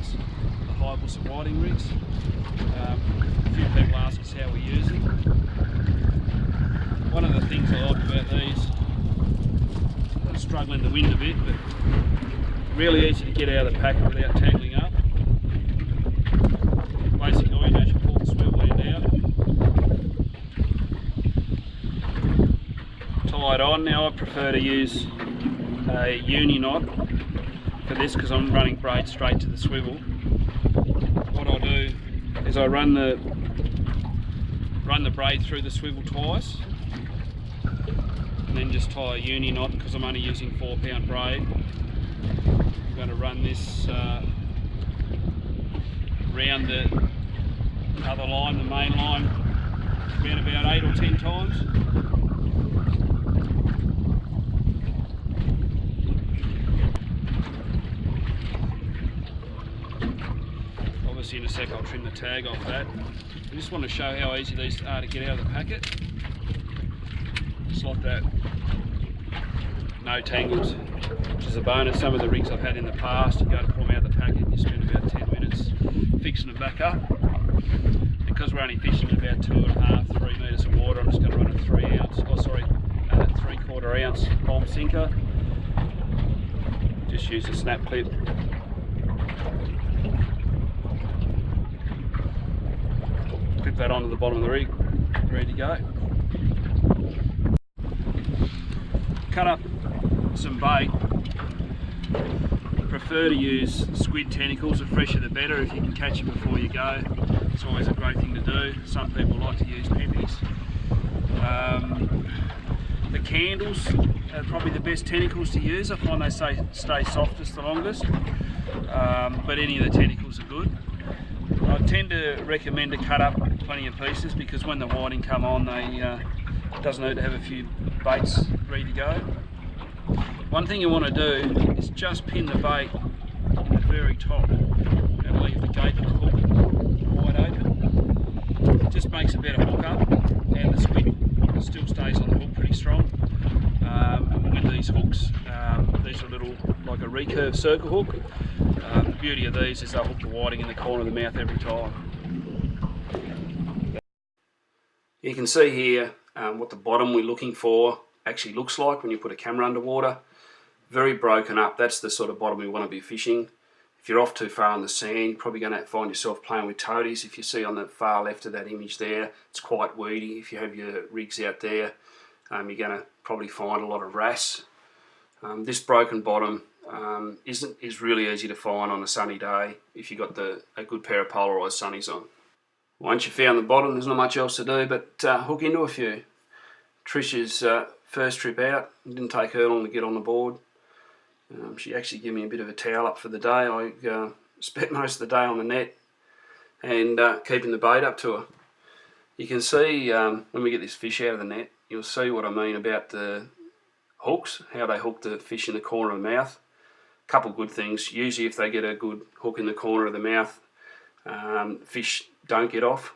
rigs, the Hayabusa whiting rigs. A few people ask us how we use them. One of the things I like about these, I'm struggling to wind a bit, but really easy to get out of the packet without tangling up. Basically all you do is you pull the swivel end out, tie it on. Now I prefer to use a uni knot for this because I'm running braid straight to the swivel. What I do is I run the braid through the swivel twice and then just tie a uni knot because I'm only using 4-pound braid. I'm going to run this round the other line, the main line, around about 8 or 10 times. Obviously in a sec I'll trim the tag off that. I just want to show how easy these are to get out of the packet. Just like that. No tangles, which is a bonus. Some of the rigs I've had in the past, you go to pull them out of the packet, you spend about 10 minutes fixing them back up. Because we're only fishing about 2.5, 3 metres of water, I'm just going to run a 3/4 ounce bomb sinker. Just use a snap clip. Clip that onto the bottom of the rig, ready to go. Cut up some bait. Prefer to use squid tentacles, the fresher the better if you can catch it before you go. It's always a great thing to do. Some people like to use peppies. The candles are probably the best tentacles to use. I find they stay softest the longest, but any of the tentacles are good. I tend to recommend to cut up plenty of pieces because when the whiting come on, it doesn't hurt to have a few baits ready to go. One thing you want to do is just pin the bait at the very top and leave the gape of the hook wide open. It just makes a better hook up and the squid still stays on the hook pretty strong. With these hooks, these are little, like a recurve circle hook. The beauty of these is they'll hook the whiting in the corner of the mouth every time. You can see here what the bottom we're looking for actually looks like when you put a camera underwater. Very broken up, that's the sort of bottom we want to be fishing. If you're off too far on the sand, you're probably going to find yourself playing with toadies. If you see on the far left of that image there, it's quite weedy. If you have your rigs out there, you're going to probably find a lot of wrasse. This broken bottom is really easy to find on a sunny day if you've got a good pair of polarised sunnies on. Once you've found the bottom, there's not much else to do but hook into a few. Trish's first trip out, it didn't take her long to get on the board. She actually gave me a bit of a towel up for the day. I spent most of the day on the net and keeping the bait up to her. You can see when we get this fish out of the net, you'll see what I mean about the hooks, how they hook the fish in the corner of the mouth. A couple good things. Usually if they get a good hook in the corner of the mouth, fish don't get off.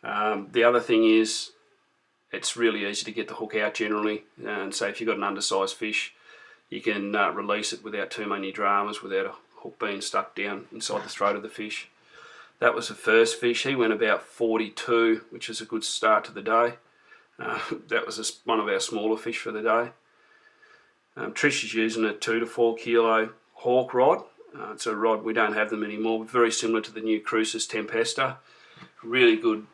The other thing is it's really easy to get the hook out generally, and so if you've got an undersized fish, you can release it without too many dramas, without a hook being stuck down inside the throat of the fish. That was the first fish. He went about 42, which is a good start to the day. That was one of our smaller fish for the day. Trish is using a 2 to 4 kilo hawk rod. It's a rod, we don't have them anymore, very similar to the new Crucis Tempesta. Really good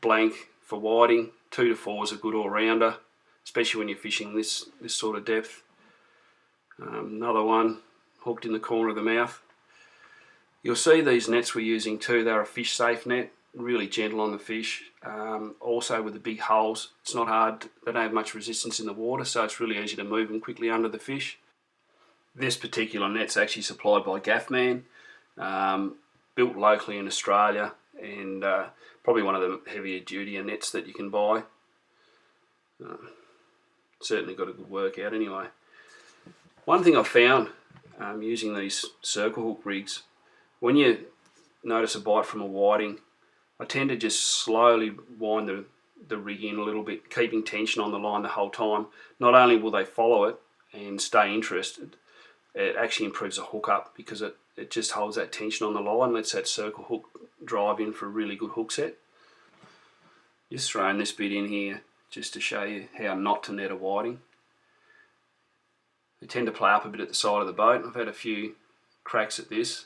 blank for whiting. 2 to 4 is a good all-rounder, especially when you're fishing this sort of depth. Another one hooked in the corner of the mouth. You'll see these nets we're using too, they're a fish safe net, really gentle on the fish. Also with the big holes, it's not hard, they don't have much resistance in the water, so it's really easy to move them quickly under the fish. This particular net's actually supplied by Gaffman, built locally in Australia, and probably one of the heavier duty nets that you can buy. Certainly got a good workout anyway. One thing I found using these circle hook rigs, when you notice a bite from a whiting, I tend to just slowly wind the rig in a little bit, keeping tension on the line the whole time. Not only will they follow it and stay interested, it actually improves the hook up because it just holds that tension on the line, lets that circle hook drive in for a really good hook set. Just throwing this bit in here just to show you how not to net a whiting. They tend to play up a bit at the side of the boat. I've had a few cracks at this.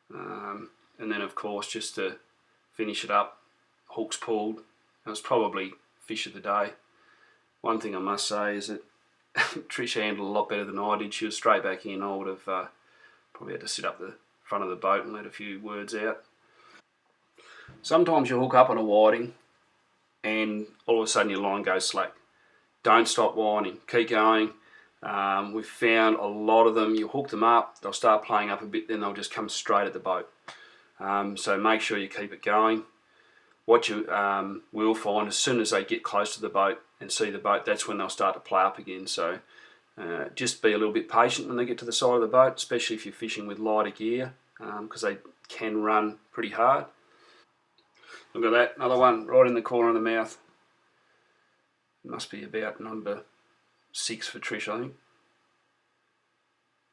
And then of course, just to finish it up, hooks pulled. It was probably fish of the day. One thing I must say is that Trish handled a lot better than I did. She was straight back in. I would have probably had to sit up the front of the boat and let a few words out. Sometimes you hook up on a whiting and all of a sudden your line goes slack. Don't stop whining, keep going. We've found a lot of them, you hook them up, they'll start playing up a bit, then they'll just come straight at the boat. So make sure you keep it going. What you will find, as soon as they get close to the boat and see the boat, that's when they'll start to play up again. So just be a little bit patient when they get to the side of the boat, especially if you're fishing with lighter gear, because they can run pretty hard. Look at that, another one right in the corner of the mouth. Must be about number 6 for Trish, I think.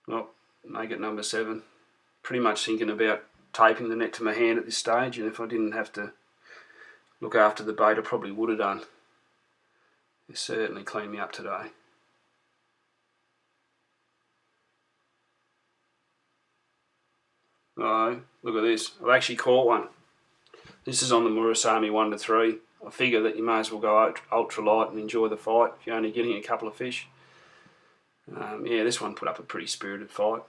Well, make it number 7. Pretty much thinking about taping the net to my hand at this stage, and if I didn't have to look after the bait, I probably would have done. It certainly cleaned me up today. Oh, look at this. I've actually caught one. This is on the Murasami 1-3. I figure that you may as well go ultra light and enjoy the fight if you're only getting a couple of fish. Yeah, this one put up a pretty spirited fight.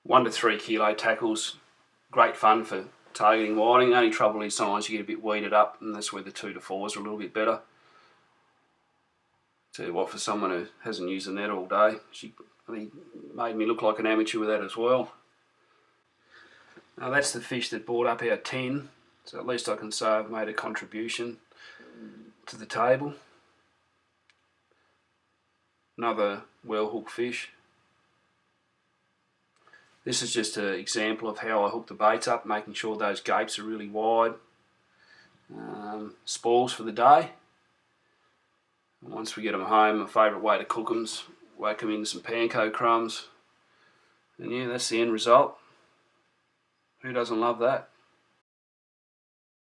1 to 3 kilo tackles, great fun for targeting whiting. The only trouble is sometimes you get a bit weeded up, and that's where the 2 to 4s are a little bit better. Tell you what, for someone who hasn't used the net all day, she made me look like an amateur with that as well. Now that's the fish that brought up our 10, so at least I can say I've made a contribution to the table. Another well hooked fish. This is just an example of how I hook the baits up, making sure those gapes are really wide. Spoils for the day. And once we get them home, my favourite way to cook them is whack them into some panko crumbs. And yeah, that's the end result. Who doesn't love that?